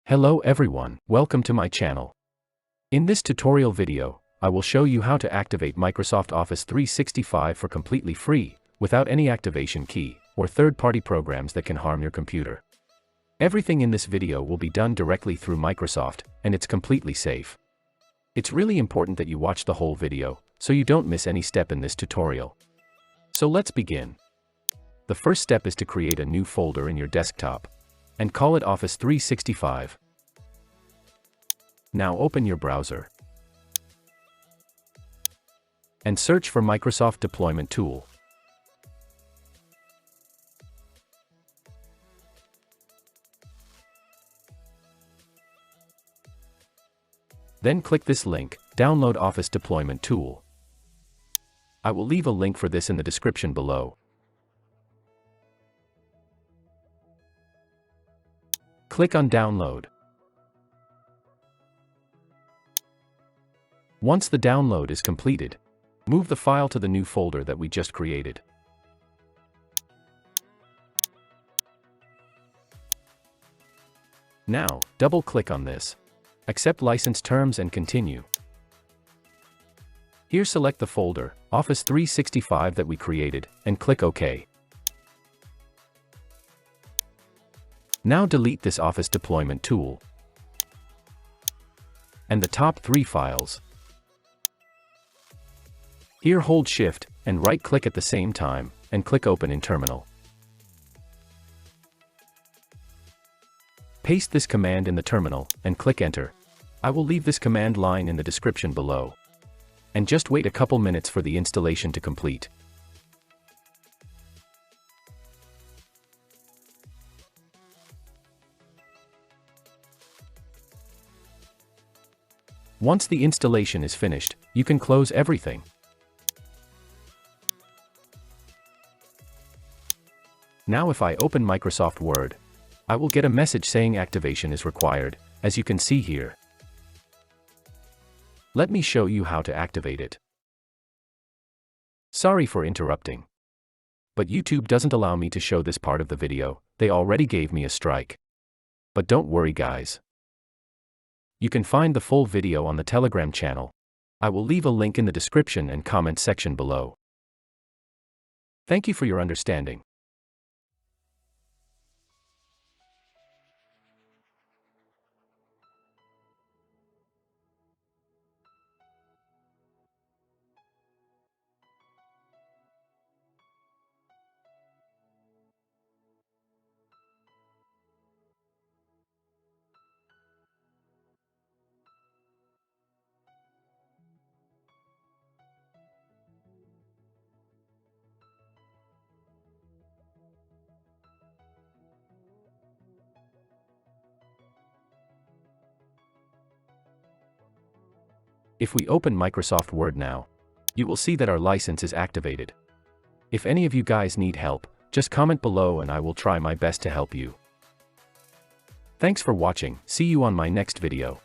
Hello everyone, welcome to my channel. In this tutorial video, I will show you how to activate Microsoft Office 365 for completely free, without any activation key, or third-party programs that can harm your computer. Everything in this video will be done directly through Microsoft, and it's completely safe. It's really important that you watch the whole video, so you don't miss any step in this tutorial. So let's begin. The first step is to create a new folder in your desktop, and call it Office 365. Now open your browser and search for Microsoft Deployment Tool. Then click this link, Download Office Deployment Tool. I will leave a link for this in the description below. Click on Download. Once the download is completed, move the file to the new folder that we just created. Now, double-click on this. Accept license terms and continue. Here select the folder, Office 365 that we created, and click OK. Now delete this Office Deployment Tool and the top 3 files. Here hold Shift and right-click at the same time, and click Open in Terminal. Paste this command in the terminal, and click Enter. I will leave this command line in the description below. And just wait a couple minutes for the installation to complete. Once the installation is finished, you can close everything. Now if I open Microsoft Word, I will get a message saying activation is required, as you can see here. Let me show you how to activate it. Sorry for interrupting, but YouTube doesn't allow me to show this part of the video. They already gave me a strike. But don't worry guys. You can find the full video on the Telegram channel. I will leave a link in the description and comment section below. Thank you for your understanding. If we open Microsoft Word now, you will see that our license is activated. If any of you guys need help, just comment below and I will try my best to help you. Thanks for watching, see you on my next video.